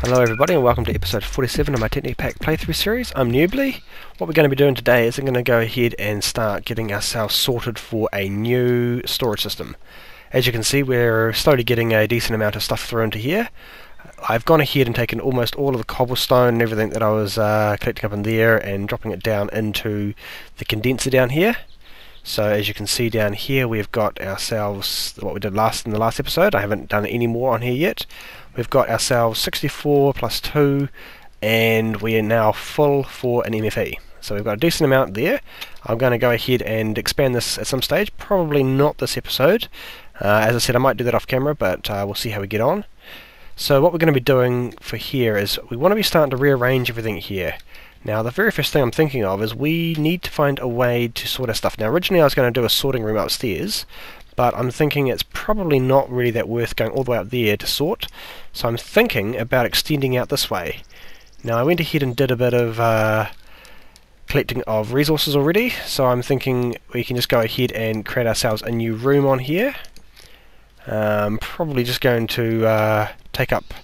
Hello everybody and welcome to episode 47 of my Technic pack playthrough series. I'm Neoublie. What we're going to be doing today is I'm going to go ahead and start getting ourselves sorted for a new storage system. As you can see, we're slowly getting a decent amount of stuff thrown into here. I've gone ahead and taken almost all of the cobblestone and everything that I was collecting up in there and dropping it down into the condenser down here. So as you can see down here, we've got ourselves what we did in the last episode. I haven't done any more on here yet. We've got ourselves 64 plus 2, and we are now full for an MFE. So we've got a decent amount there. I'm going to go ahead and expand this at some stage, probably not this episode. As I said, I might do that off camera, but we'll see how we get on. So what we're going to be doing for here is we want to be starting to rearrange everything here. Now the very first thing I'm thinking of is we need to find a way to sort our stuff. Now originally I was going to do a sorting room upstairs, but I'm thinking it's probably not really that worth going all the way up there to sort. So I'm thinking about extending out this way. Now I went ahead and did a bit of collecting of resources already, so I'm thinking we can just go ahead and create ourselves a new room on here. Probably just going to take up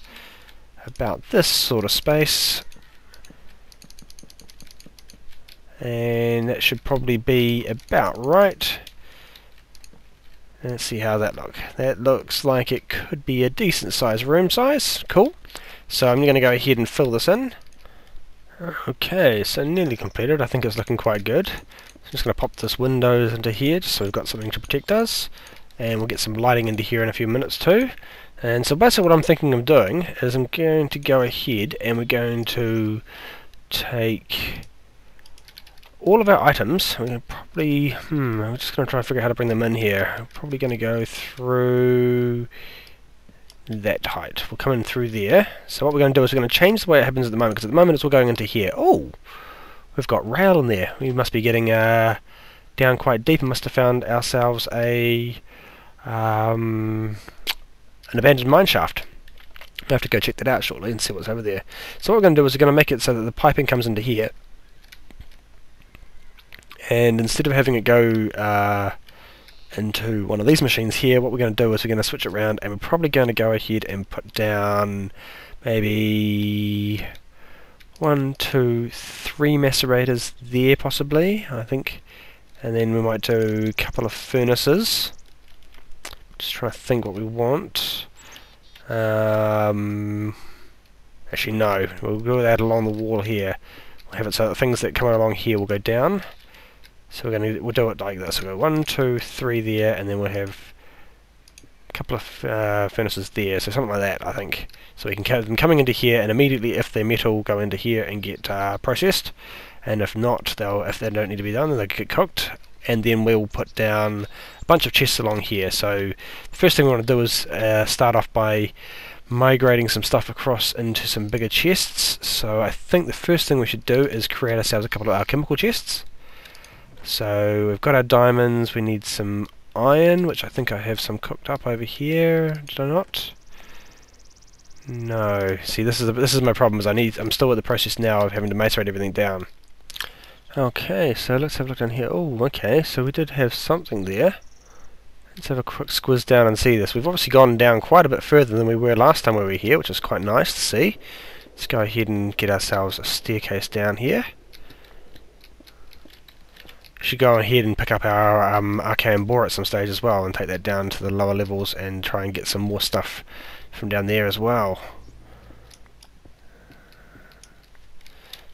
about this sort of space. And that should probably be about right. Let's see how that looks. That looks like it could be a decent size room size. Cool. So I'm going to go ahead and fill this in. Okay, so nearly completed. I think it's looking quite good. I'm just going to pop this windows into here just so we've got something to protect us. And we'll get some lighting into here in a few minutes too. And so basically what I'm thinking of doing is I'm going to go ahead and we're going to take all of our items. We're going to probably, I'm just going to try and figure out how to bring them in here. I'm probably going to go through that height. We'll come in through there. So what we're going to do is we're going to change the way it happens at the moment, because at the moment it's all going into here. Oh, we've got rail in there. We must be getting down quite deep and must have found ourselves an abandoned mine shaft. We'll have to go check that out shortly and see what's over there. So what we're going to do is we're going to make it so that the piping comes into here. And instead of having it go into one of these machines here, what we're going to do is we're going to switch it around, and we're probably going to go ahead and put down maybe 1, 2, 3 macerators there possibly, I think. And then we might do a couple of furnaces. Just trying to think what we want. Actually no, we'll go that along the wall here. We'll have it so that things that come along here will go down. So we'll do it like this. We'll go 1, 2, 3 there, and then we'll have a couple of furnaces there. So something like that, I think. So we can have them coming into here, and immediately, if they're metal, go into here and get processed. And if not, if they don't need to be done, then they'll get cooked. And then we'll put down a bunch of chests along here. So the first thing we want to do is start off by migrating some stuff across into some bigger chests. So I think the first thing we should do is create ourselves a couple of alchemical chests. So we've got our diamonds, we need some iron, which I think I have some cooked up over here. Did I not? No. See, this is my problem, is I'm still at the process now of having to macerate everything down. Okay, so let's have a look down here. Oh, okay, so we did have something there. Let's have a quick squiz down and see this. We've obviously gone down quite a bit further than we were last time we were here, which is quite nice to see. Let's go ahead and get ourselves a staircase down here. Should go ahead and pick up our arcane bore at some stage as well and take that down to the lower levels and try and get some more stuff from down there as well.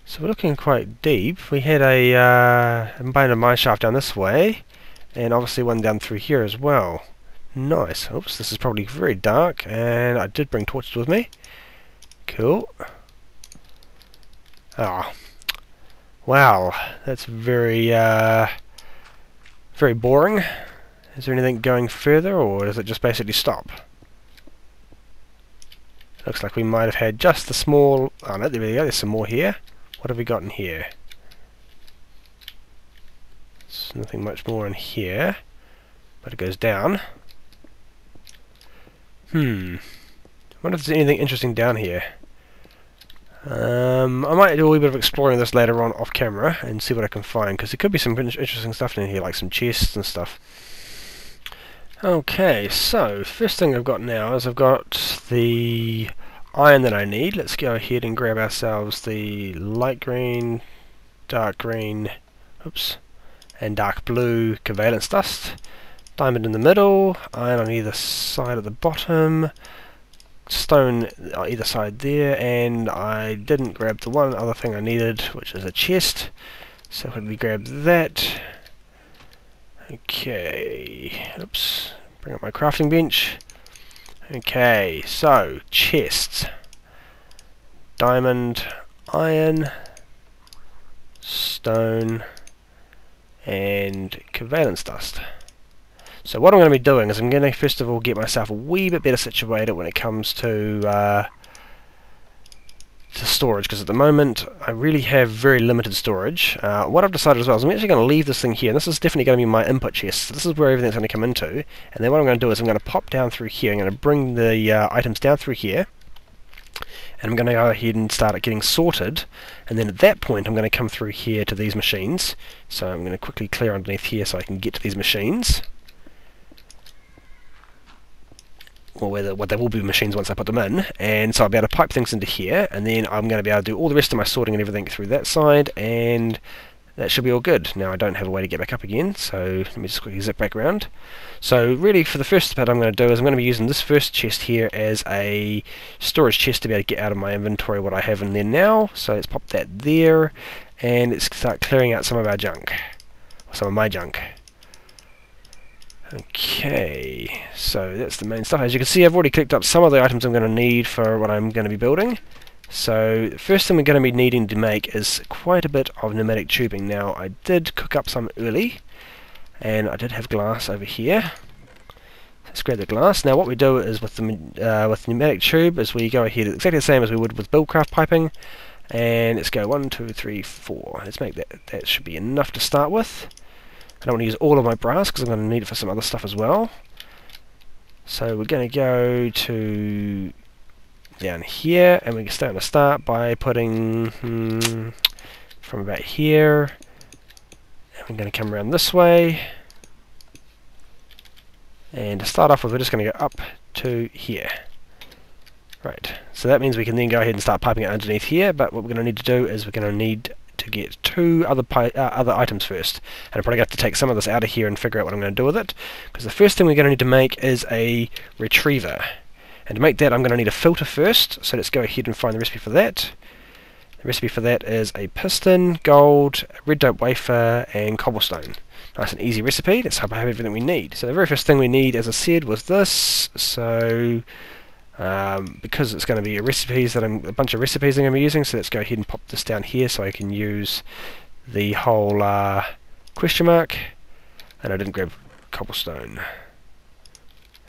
So we're looking quite deep. We had a abandoned mine shaft down this way, and obviously one down through here as well. Nice. Oops, this is probably very dark, and I did bring torches with me. Cool. Ah. Wow, that's very very boring. Is there anything going further, or does it just basically stop? Looks like we might have had just the small... Oh no, there we go, there's some more here. What have we got in here? There's nothing much more in here, but it goes down. I wonder if there's anything interesting down here. I might do a wee bit of exploring this later on off camera and see what I can find, because there could be some interesting stuff in here, like some chests and stuff. Okay, so first thing I've got now is I've got the iron that I need. Let's go ahead and grab ourselves the light green, dark green, oops, and dark blue covalence dust. Diamond in the middle, iron on either side at the bottom, stone on either side there, and I didn't grab the one other thing I needed, which is a chest. So if we grab that, okay, oops, bring up my crafting bench. Okay, so chests, diamond, iron, stone, and covalence dust. So what I'm going to be doing is I'm going to first of all get myself a wee bit better situated when it comes to storage, because at the moment I really have very limited storage. What I've decided as well is I'm actually going to leave this thing here, and this is definitely going to be my input chest. So this is where everything's going to come into, and then what I'm going to do is I'm going to pop down through here. I'm going to bring the items down through here, and I'm going to go ahead and start it getting sorted, and then at that point I'm going to come through here to these machines. So I'm going to quickly clear underneath here so I can get to these machines. Or what there will be machines once I put them in, and so I'll be able to pipe things into here, and then I'm going to be able to do all the rest of my sorting and everything through that side, and that should be all good. Now I don't have a way to get back up again, so let me just quickly zip back around. So really for the first bit I'm going to do is I'm going to be using this first chest here as a storage chest to be able to get out of my inventory what I have in there now. So let's pop that there, and let's start clearing out some of our junk, or some of my junk. Okay, so that's the main stuff. As you can see, I've already clicked up some of the items I'm going to need for what I'm going to be building. So the first thing we're going to be needing to make is quite a bit of pneumatic tubing. Now I did cook up some early, and I did have glass over here. Let's grab the glass. Now what we do is with the pneumatic tube is we go ahead exactly the same as we would with buildcraft piping, and let's go 1, 2, 3, 4. Let's make that. That should be enough to start with. I don't want to use all of my brass because I'm going to need it for some other stuff as well. So we're going to go to down here, and we're going to start by putting from about here, and we're going to come around this way, and to start off with we're just going to go up to here. Right, so that means we can then go ahead and start piping it underneath here, but what we're going to need to do is we're going to need to get two other items first, and I'm probably going to have to take some of this out of here and figure out what I'm going to do with it, because the first thing we're going to need to make is a retriever, and to make that I'm going to need a filter first. So let's go ahead and find the recipe for that. The recipe for that is a piston, gold, red dope wafer, and cobblestone. Nice and easy recipe. Let's hope I have everything we need. So the very first thing we need, as I said, was this. So because it's going to be a bunch of recipes I'm going to be using, so let's go ahead and pop this down here so I can use the whole question mark. And I didn't grab cobblestone.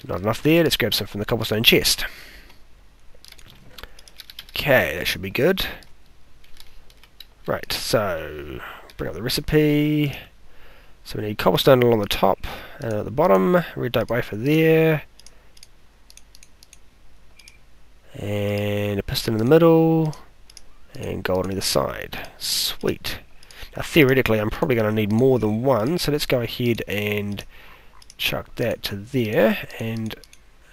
Not enough there. Let's grab some from the cobblestone chest. Okay, that should be good. Right, so bring up the recipe. So we need cobblestone along the top and at the bottom, red dope wafer there, and a piston in the middle, and gold on either side. Sweet. Now theoretically I'm probably going to need more than one, so let's go ahead and chuck that to there, and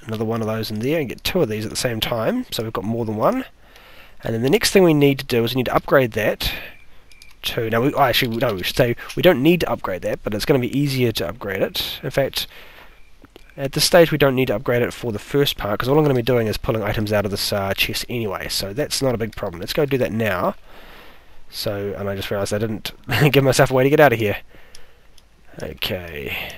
another one of those in there, and get two of these at the same time, so we've got more than one. And then the next thing we need to do is we need to upgrade that to, now we should say we don't need to upgrade that, but it's going to be easier to upgrade it. In fact, at this stage we don't need to upgrade it for the first part, because all I'm going to be doing is pulling items out of this chest anyway, so that's not a big problem. Let's go do that now. So, and I just realised I didn't give myself a way to get out of here. Okay.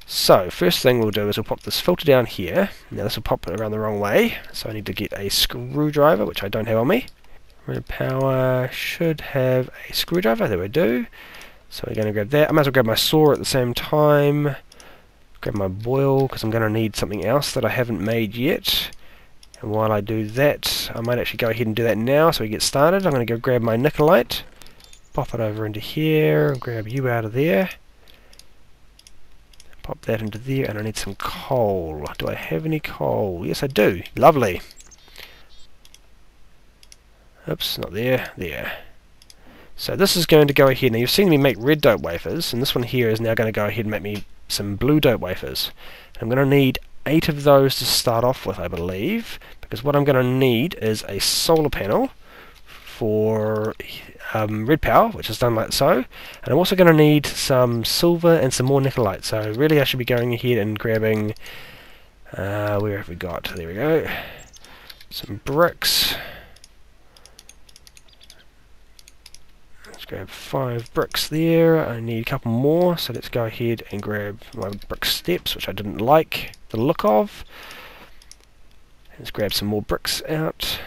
So, first thing we'll do is we'll pop this filter down here. Now this will pop it around the wrong way, so I need to get a screwdriver, which I don't have on me. Red power should have a screwdriver, there we do. So we're going to grab that. I might as well grab my saw at the same time. Grab my boil, because I'm going to need something else that I haven't made yet. And while I do that, I might actually go ahead and do that now so we get started. I'm going to go grab my nickelite, pop it over into here, grab you out of there. Pop that into there, and I need some coal. Do I have any coal? Yes, I do. Lovely. Oops, not there. There. So this is going to go ahead. Now you've seen me make red dope wafers, and this one here is now going to go ahead and make me some blue dope wafers. I'm going to need 8 of those to start off with, I believe. because what I'm going to need is a solar panel for red power, which is done like so, and I'm also going to need some silver and some more nickelite. So really I should be going ahead and grabbing, where have we got, there we go, some bricks. Let's grab 5 bricks there. I need a couple more, so let's go ahead and grab my brick steps, which I didn't like the look of. Let's grab some more bricks out.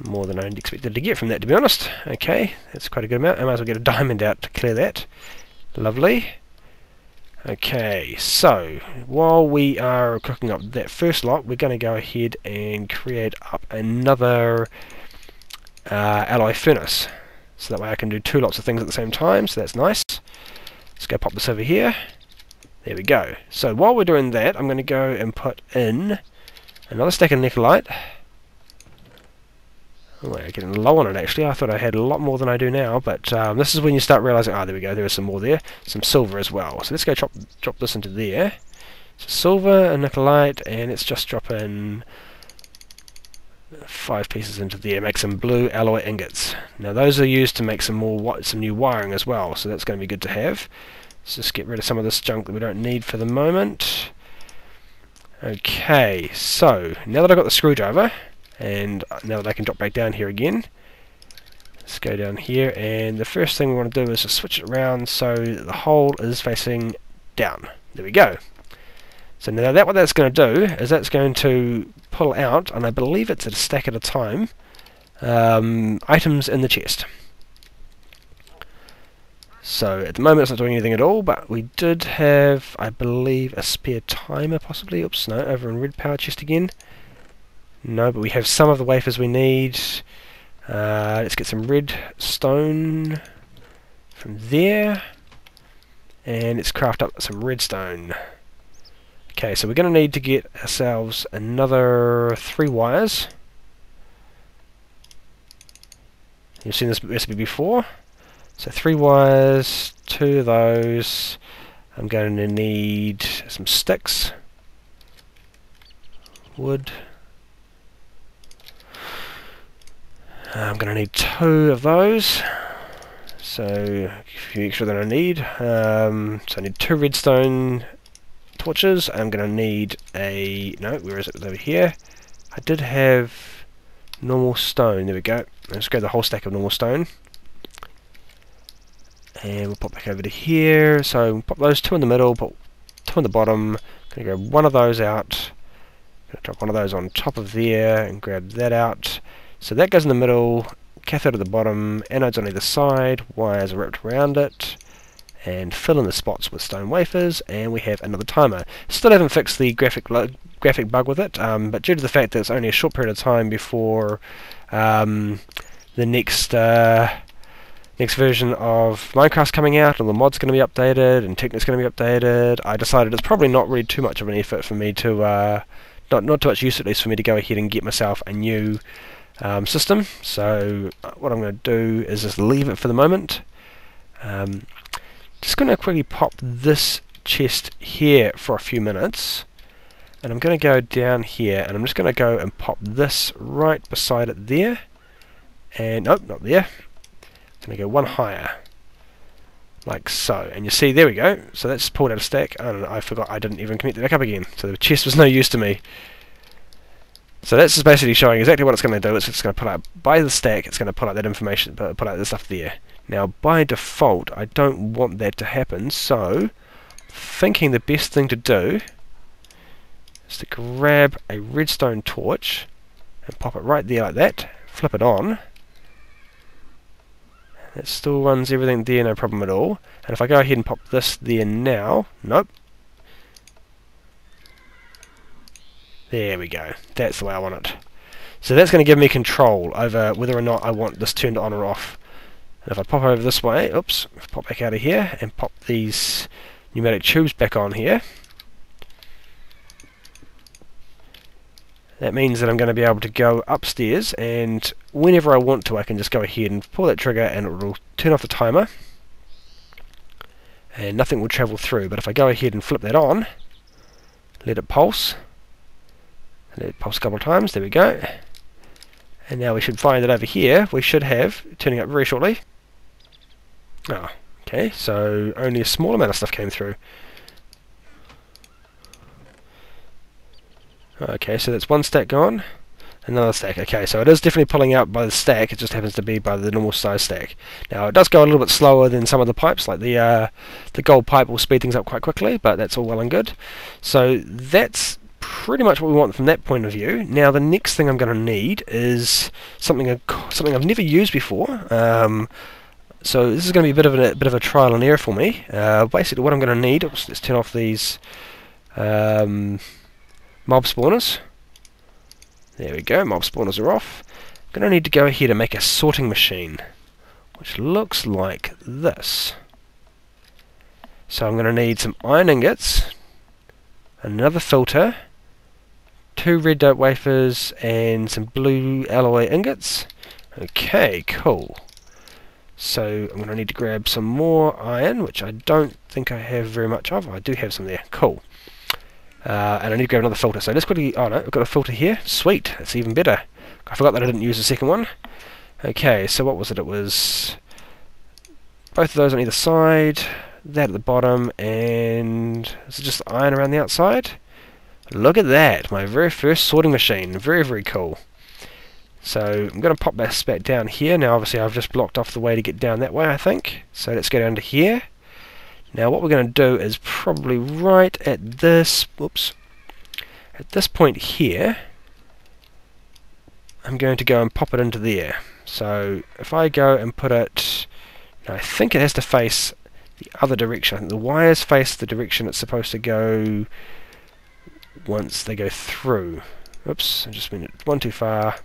More than I expected to get from that, to be honest. Okay, that's quite a good amount. I might as well get a diamond out to clear that. Lovely. Okay, so while we are cooking up that first lot, we're going to go ahead and create up another alloy furnace. So that way I can do 2 lots of things at the same time, so that's nice. Let's go pop this over here. There we go. So while we're doing that, I'm going to go and put in another stack of nickelite. Oh, I'm getting low on it actually. I thought I had a lot more than I do now, but this is when you start realizing, there we go, there is some more there. Some silver as well. So let's go drop this into there. So silver and nickelite, and let's just drop in 5 pieces into there, make some blue alloy ingots. Now those are used to make some new wiring as well, so that's going to be good to have. Let's just get rid of some of this junk that we don't need for the moment. Okay, so now that I've got the screwdriver, and now that I can drop back down here again, let's go down here, and the first thing we want to do is just switch it around so that the hole is facing down. There we go. So now what that's going to do is that's going to pull out, and I believe it's a stack at a time, items in the chest. So at the moment it's not doing anything at all, but we did have, I believe, a spare timer possibly. Oops, no, over in red power chest again. No, but we have some of the wafers we need. Let's get some red stone from there, and let's craft up some redstone. Okay, so we're going to need to get ourselves another 3 wires. You've seen this recipe before. So 3 wires, 2 of those. I'm going to need some sticks, wood. I'm going to need 2 of those, so a few extra than I need. So I need 2 redstone torches. I'm going to need where is it? Over here. I did have normal stone. There we go. Let's grab the whole stack of normal stone, and we'll pop back over to here. So we'll pop those 2 in the middle, put 2 on the bottom. Going to grab one of those out. Going to drop one of those on top of there and grab that out. So that goes in the middle, cathode at the bottom, anodes on either side, wires are wrapped around it, and fill in the spots with stone wafers, and we have another timer. Still haven't fixed the graphic bug with it, but due to the fact that it's only a short period of time before the next version of Minecraft's coming out, and the mod's going to be updated, and Technic's going to be updated, I decided it's probably not really too much of an effort for me to, not too much use at least for me to go ahead and get myself a new system. So what I'm going to do is just leave it for the moment. Just going to quickly pop this chest here for a few minutes, and I'm going to go down here, and I'm just going to go and pop this right beside it there, and nope, not there. I'm going to go one higher, like so, and you see, there we go. So that's pulled out a stack. I don't know, I forgot I didn't even connect it back up again, so the chest was no use to me. So that's just basically showing exactly what it's going to do. It's just going to pull out, by the stack, it's going to pull out that information, pull out the stuff there. Now, by default, I don't want that to happen, so thinking the best thing to do is to grab a redstone torch and pop it right there like that, flip it on. That still runs everything there, no problem at all. And if I go ahead and pop this there now, nope. There we go. That's the way I want it. So that's going to give me control over whether or not I want this turned on or off. And if I pop over this way, oops, pop back out of here and pop these pneumatic tubes back on here, that means that I'm going to be able to go upstairs, and whenever I want to I can just go ahead and pull that trigger and it will turn off the timer and nothing will travel through. But if I go ahead and flip that on, let it pulse, Let it pulse a couple of times, there we go. And now we should find that over here we should have, turning up very shortly. Oh, okay, so only a small amount of stuff came through. Okay, so that's one stack gone. Another stack. Okay, so it is definitely pulling out by the stack, it just happens to be by the normal size stack. Now it does go a little bit slower than some of the pipes, like the gold pipe will speed things up quite quickly, but that's all well and good. So that's pretty much what we want from that point of view. Now the next thing I'm going to need is something I've never used before. So this is going to be a bit of a trial and error for me. Basically what I'm going to need, let's turn off these mob spawners. There we go, mob spawners are off. I'm going to need to go ahead and make a sorting machine, which looks like this. So I'm going to need some iron ingots, another filter, 2 red dope wafers, and some blue alloy ingots. Okay, cool. So I'm going to need to grab some more iron, which I don't think I have very much of. I do have some there. Cool. And I need to grab another filter. So let's quickly... Oh no, I've got a filter here. Sweet. That's even better. I forgot that I didn't use the second one. Okay, so what was it? It was both of those on either side, that at the bottom, and is it just iron around the outside? Look at that! My very first sorting machine. Very, very cool. So I'm going to pop this back down here. Now obviously I've just blocked off the way to get down that way, I think. So let's go down to here. Now what we're going to do is probably right at this, whoops, at this point here, I'm going to go and pop it into there. So if I go and put it, I think it has to face the other direction. I think the wires face the direction it's supposed to go once they go through. Oops, I just went one too far.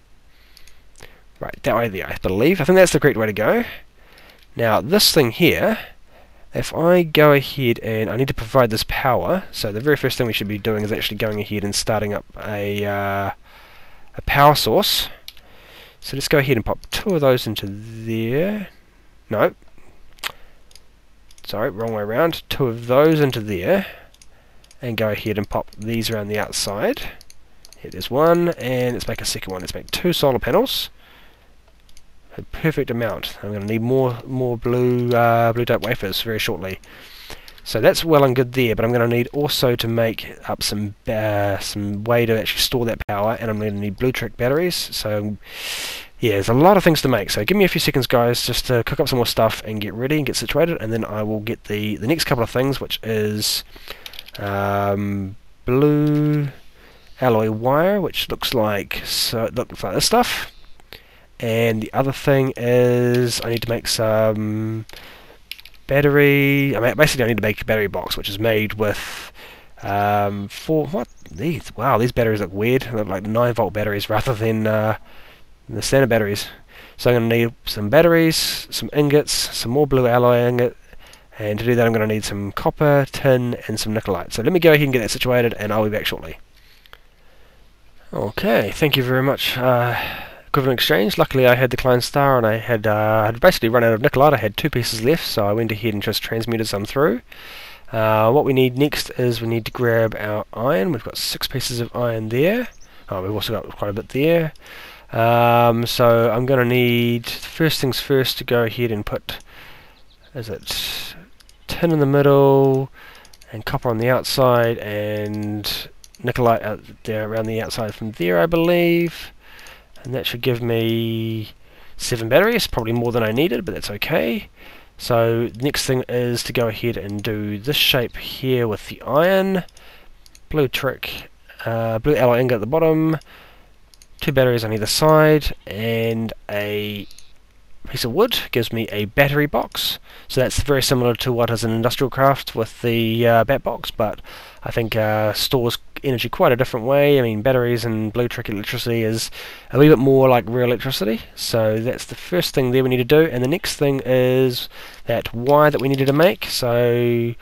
Right, that way there, I believe. I think that's the correct way to go. Now this thing here, if I go ahead and I need to provide this power, so the very first thing we should be doing is actually going ahead and starting up a power source. So let's go ahead and pop 2 of those into there. No. Sorry, wrong way around. 2 of those into there. And go ahead and pop these around the outside. Here, there's one, and let's make a second one. Let's make 2 solar panels. A perfect amount. I'm going to need more blue dope wafers very shortly. So that's well and good there, but I'm going to need also to make up some way to actually store that power, and I'm going to need blue trick batteries. So yeah, there's a lot of things to make. So give me a few seconds, guys, just to cook up some more stuff and get ready and get situated, and then I will get the next couple of things, which is blue alloy wire, which looks like this stuff. And the other thing is I need to make some battery. Basically I need to make a battery box, which is made with these batteries look weird. They look like 9-volt batteries rather than the standard batteries. So I'm going to need some batteries, some ingots, some more blue alloy ingot, and to do that I'm going to need some copper, tin, and some nickelite. So let me go ahead and get that situated, and I'll be back shortly. Okay, thank you very much. Equivalent exchange. Luckily I had the Klein Star, and I had basically run out of nickelite. I had 2 pieces left, so I went ahead and just transmuted some through. What we need next is we need to grab our iron. We've got 6 pieces of iron there. Oh, we've also got quite a bit there. So I'm going to need, first things first, to go ahead and put, is it tin in the middle, and copper on the outside, and nickelite out there around the outside from there, I believe. And that should give me 7 batteries, probably more than I needed, but that's okay. So next thing is to go ahead and do this shape here with the iron, blue trick, blue alloy ingot at the bottom, 2 batteries on either side, and a piece of wood gives me a battery box. So that's very similar to what is an industrial craft with the bat box, but I think stores energy quite a different way. I mean, batteries and blue trick electricity is a wee bit more like real electricity. So that's the first thing there we need to do, and the next thing is that wire that we needed to make. So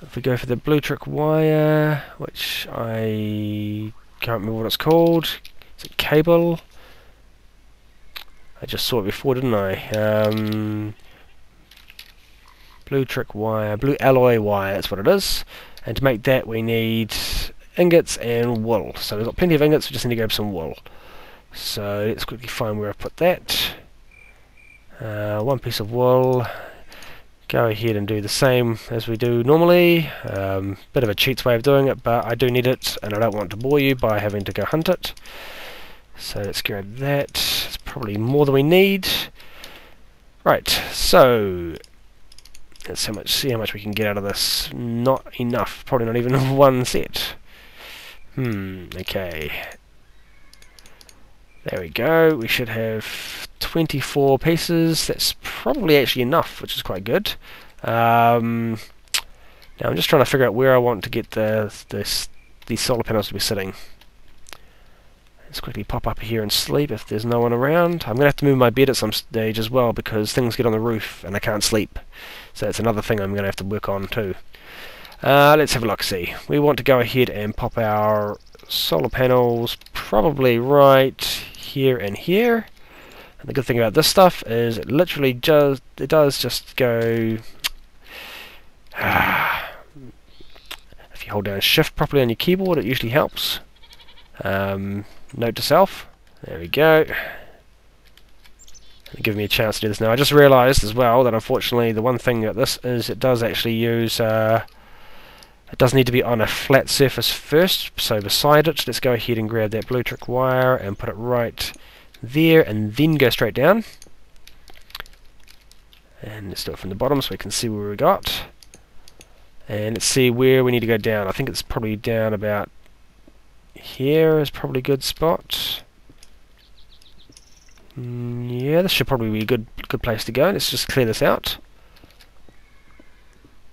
if we go for the blue trick wire, which I can't remember what it's called. Is it cable? I just saw it before, didn't I? Blue trick wire, blue alloy wire, that's what it is. And to make that we need ingots and wool. So we've got plenty of ingots, we just need to grab some wool. So let's quickly find where I put that. One piece of wool. Go ahead and do the same as we do normally. Bit of a cheats way of doing it, but I do need it, and I don't want to bore you by having to go hunt it. So let's grab that. It's probably more than we need. Right, so let's see how much we can get out of this. Not enough. Probably not even one set. Okay. There we go. We should have 24 pieces. That's probably actually enough, which is quite good. Now I'm just trying to figure out where I want to get these solar panels to be sitting. Let's quickly pop up here and sleep if there's no one around. I'm going to have to move my bed at some stage as well because things get on the roof and I can't sleep. So that's another thing I'm going to have to work on too. Let's have a look, see. We want to go ahead and pop our solar panels probably right here and here. And the good thing about this stuff is it literally does just go... if you hold down shift properly on your keyboard, it usually helps. Note to self. There we go. Give me a chance to do this now. I just realised as well that unfortunately the one thing about this is it does actually use... it does need to be on a flat surface first, so beside it, let's go ahead and grab that blue trick wire and put it right there and then go straight down. And let's do it from the bottom so we can see where we got. And let's see where we need to go down. I think it's probably down about here is probably a good spot. Yeah, this should probably be a good place to go. Let's just clear this out.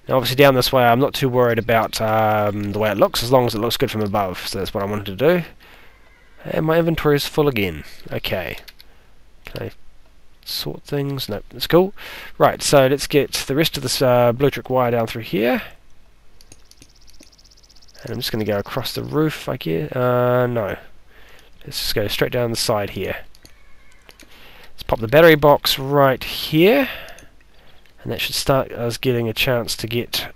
Now obviously down this way I'm not too worried about the way it looks, as long as it looks good from above. So that's what I wanted to do. And my inventory is full again. Okay. Can I sort things? No, that's cool. Right, so let's get the rest of this blue trick wire down through here. And I'm just going to go across the roof, I guess. No. Let's just go straight down the side here. Let's pop the battery box right here. And that should start us getting a chance to get...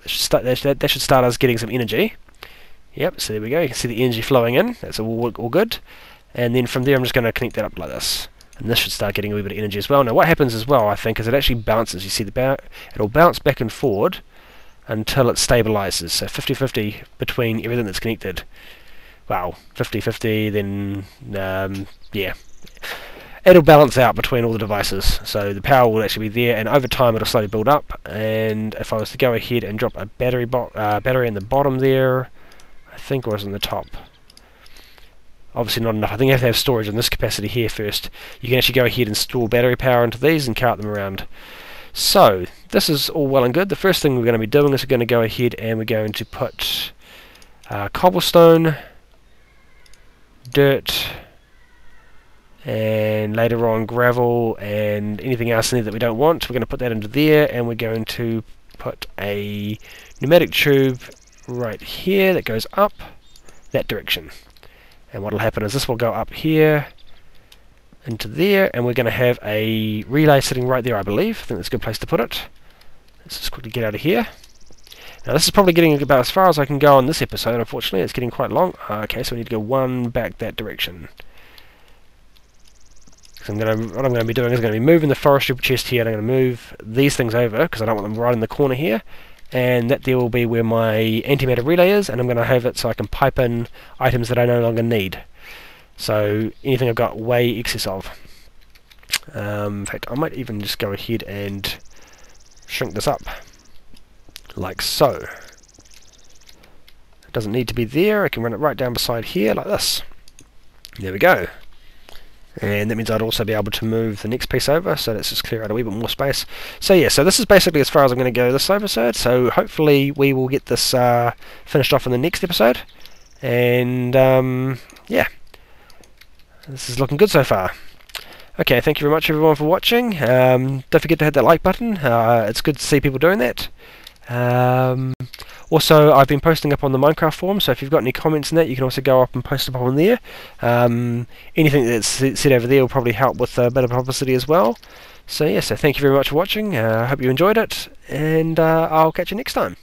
That should start us getting some energy. Yep, so there we go. You can see the energy flowing in. That's all good. And then from there I'm just going to connect that up like this. And this should start getting a wee bit of energy as well. Now what happens as well, I think, is it actually bounces. You see it'll bounce back and forward until it stabilizes. So 50-50 between everything that's connected. Wow, 50-50, then yeah. It'll balance out between all the devices. So the power will actually be there, and over time it'll slowly build up. And if I was to go ahead and drop a battery in the bottom there, I think it was on the top. Obviously not enough. I think you have to have storage in this capacity here first. You can actually go ahead and store battery power into these and cart them around. So, this is all well and good. The first thing we're going to be doing is we're going to go ahead and we're going to put cobblestone, dirt, and later on gravel and anything else in there that we don't want. We're going to put that into there, and we're going to put a pneumatic tube right here that goes up that direction. And what will happen is this will go up here into there, and we're going to have a relay sitting right there, I believe. I think that's a good place to put it. Let's just quickly get out of here. Now this is probably getting about as far as I can go on this episode, unfortunately. It's getting quite long. Okay, so we need to go one back that direction. So what I'm going to be doing is I'm going to be moving the forestry chest here, and I'm going to move these things over, because I don't want them right in the corner here. And that there will be where my antimatter relay is, and I'm going to have it so I can pipe in items that I no longer need. So anything I've got way excess of. In fact, I might even just go ahead and shrink this up, like so. It doesn't need to be there. I can run it right down beside here, like this. There we go. And that means I'd also be able to move the next piece over, so let's just clear out a wee bit more space. So yeah, so this is basically as far as I'm going to go this episode, so hopefully we will get this finished off in the next episode. And yeah, this is looking good so far. Okay, thank you very much everyone for watching. Don't forget to hit that like button, it's good to see people doing that. Also, I've been posting up on the Minecraft forum, so if you've got any comments in that, you can also go up and post them on there. Anything that's said over there will probably help with a bit of publicity as well. So yeah, so thank you very much for watching. I hope you enjoyed it, and I'll catch you next time.